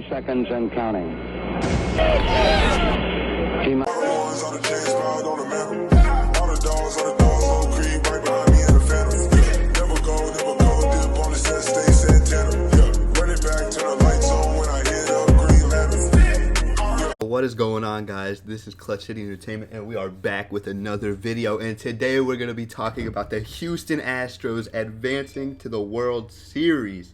seconds and counting. Team What is going on, guys? This is Clutch City Entertainment, and we are back with another video. And today we're going to be talking about the Houston Astros advancing to the World Series.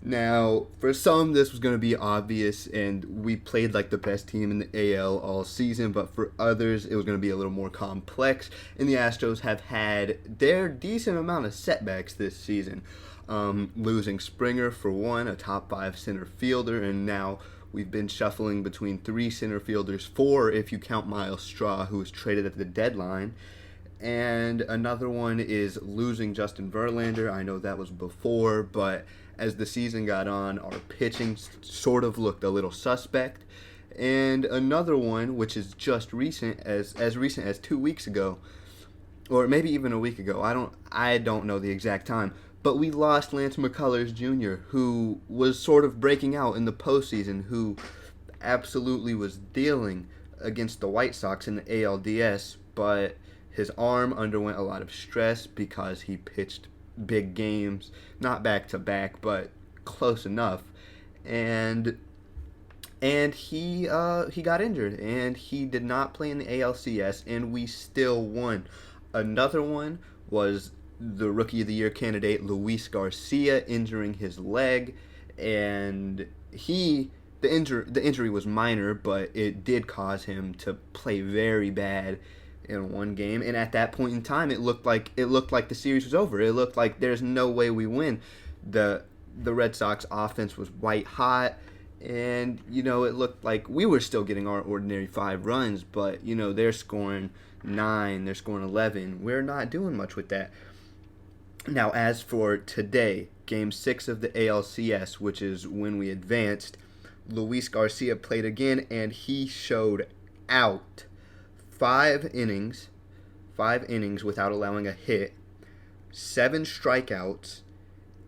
Now, for some, this was going to be obvious, and we played like the best team in the AL all season. But for others, it was going to be a little more complex, and the Astros have had their decent amount of setbacks this season. Losing Springer, for one, a top 5 center fielder, and now we've been shuffling between 3 center fielders, 4 if you count Miles Straw, who was traded at the deadline. And another one is losing Justin Verlander. I know that was before, but as the season got on, our pitching sort of looked a little suspect. And another one, which is just recent, as recent as 2 weeks ago, or maybe even a week ago. I don't know the exact time. But we lost Lance McCullers Jr., who was sort of breaking out in the postseason, who absolutely was dealing against the White Sox in the ALDS, but his arm underwent a lot of stress because he pitched big games, not back-to-back, but close enough. And he got injured, and he did not play in the ALCS, and we still won. Another one was the Rookie of the Year candidate Luis Garcia injuring his leg, and the injury was minor, but it did cause him to play very bad in one game. And at that point in time, it looked like the series was over. It looked like there's no way we win. The Red Sox offense was white hot, and it looked like we were still getting our ordinary 5 runs, but they're scoring 9, they're scoring 11. We're not doing much with that. Now, as for today, Game 6 of the ALCS, which is when we advanced, Luis Garcia played again, and he showed out. 5 innings without allowing a hit, 7 strikeouts,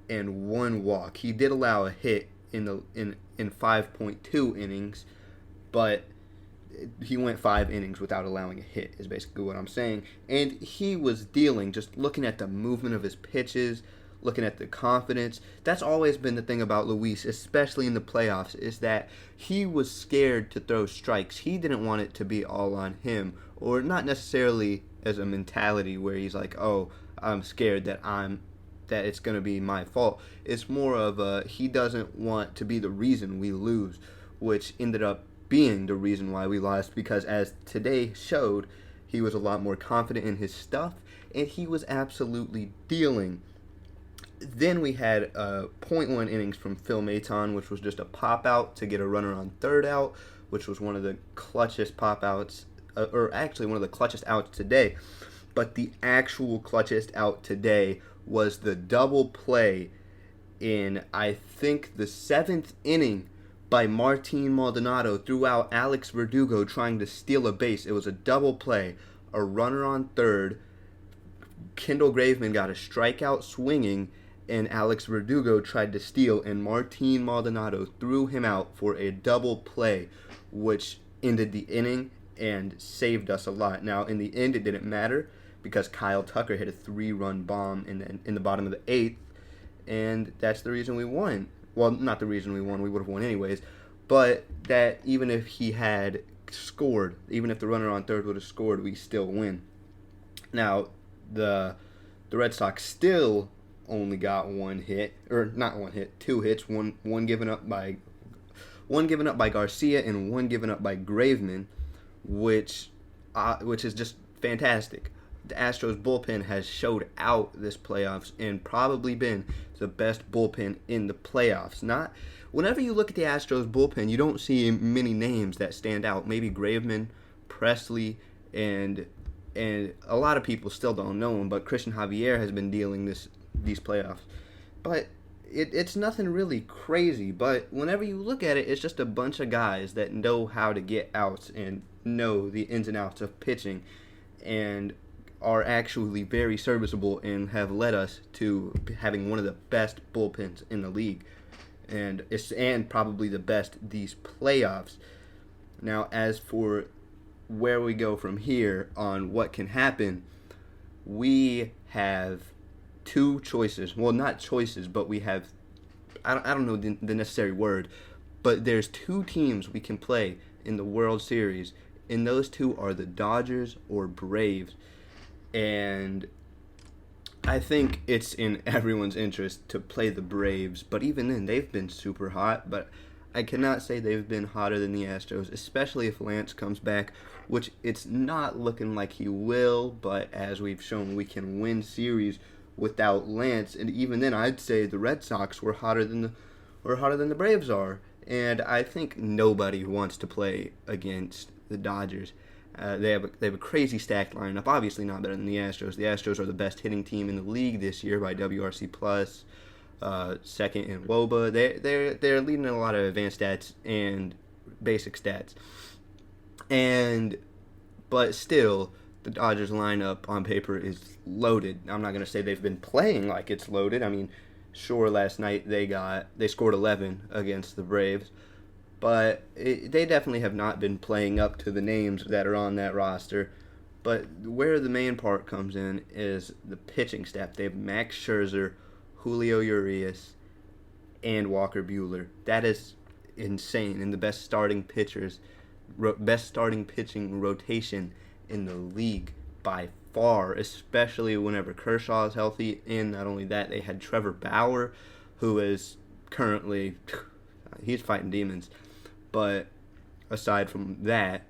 and 1 walk. He did allow a hit in 5.2 innings, but he went 5 innings without allowing a hit, is basically what I'm saying. And he was dealing, just looking at the movement of his pitches, looking at the confidence. That's always been the thing about Luis, especially in the playoffs, is that he was scared to throw strikes. He didn't want it to be all on him, or not necessarily as a mentality where he's like, oh, I'm scared that it's going to be my fault. It's more of he doesn't want to be the reason we lose, which ended up being the reason why we lost, because as today showed, he was a lot more confident in his stuff, and he was absolutely dealing. Then we had 0.1 innings from Phil Maton, which was just a pop-out to get a runner on third out, which was one of the clutchest pop-outs, or actually one of the clutchest outs today. But the actual clutchest out today was the double play in, I think, the 7th inning by Martin Maldonado throughout Alex Verdugo trying to steal a base. It was a double play, a runner on third. Kendall Graveman got a strikeout swinging, and Alex Verdugo tried to steal, and Martin Maldonado threw him out for a double play, which ended the inning and saved us a lot. Now, in the end, it didn't matter because Kyle Tucker hit a 3-run bomb in the bottom of the 8th, and that's the reason we won. Well, not the reason we won. We would have won anyways. But that even if he had scored, even if the runner on third would have scored, we still win. Now, the Red Sox still only got 1 hit, or not 1 hit, 2 hits. One given up by Garcia and 1 given up by Graveman, which is just fantastic. The Astros bullpen has showed out this playoffs and probably been the best bullpen in the playoffs. Whenever you look at the Astros bullpen, you don't see many names that stand out. Maybe Graveman, Presley, and a lot of people still don't know him, but Christian Javier has been dealing these playoffs. But it's nothing really crazy, but whenever you look at it, it's just a bunch of guys that know how to get outs and know the ins and outs of pitching and are actually very serviceable and have led us to having one of the best bullpens in the league. and probably the best these playoffs. Now, as for where we go from here on what can happen, we have two choices. Well, not choices, but we have, I don't know the necessary word, but there's two teams we can play in the World Series, and those two are the Dodgers or Braves. And I think it's in everyone's interest to play the Braves, but even then, they've been super hot. But I cannot say they've been hotter than the Astros, especially if Lance comes back, which it's not looking like he will. But as we've shown, we can win series without Lance, and even then, I'd say the Red Sox were hotter than the Braves are. And I think nobody wants to play against the Dodgers. They have a crazy stacked lineup. Obviously, not better than the Astros. The Astros are the best hitting team in the league this year by WRC plus, second in WOBA. They're leading in a lot of advanced stats and basic stats. But still, the Dodgers lineup on paper is loaded. I'm not gonna say they've been playing like it's loaded. I mean, sure, last night they scored 11 against the Braves. But they definitely have not been playing up to the names that are on that roster. But where the main part comes in is the pitching staff. They have Max Scherzer, Julio Urias, and Walker Buehler. That is insane. And the best starting pitching rotation in the league by far, especially whenever Kershaw is healthy. And not only that, they had Trevor Bauer, who is currently he's fighting demons. But aside from that,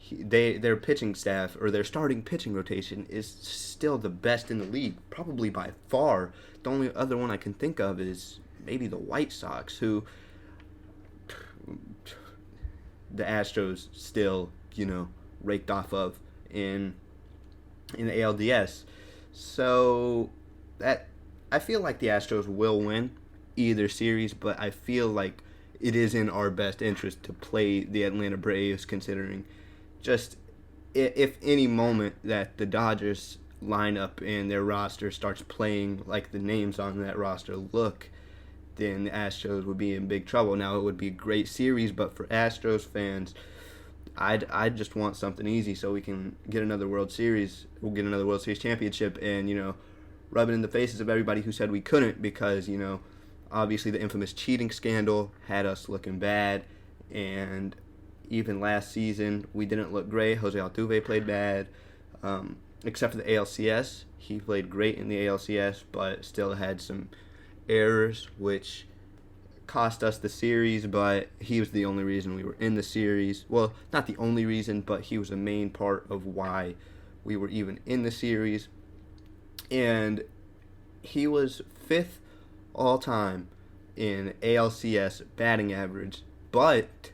their pitching staff, or their starting pitching rotation, is still the best in the league, probably by far. The only other one I can think of is maybe the White Sox, who the Astros still, raked off of in the ALDS. So that I feel like the Astros will win either series, but I feel like it is in our best interest to play the Atlanta Braves, considering just if any moment that the Dodgers lineup and their roster starts playing like the names on that roster look, then the Astros would be in big trouble. Now, it would be a great series, but for Astros fans, I'd just want something easy so we can get another World Series. We'll get another World Series championship and, rub it in the faces of everybody who said we couldn't because, obviously, the infamous cheating scandal had us looking bad, and even last season, we didn't look great. Jose Altuve played bad, except for the ALCS. He played great in the ALCS, but still had some errors, which cost us the series, but he was the only reason we were in the series. Well, not the only reason, but he was a main part of why we were even in the series. And he was 5th all-time in ALCS batting average, but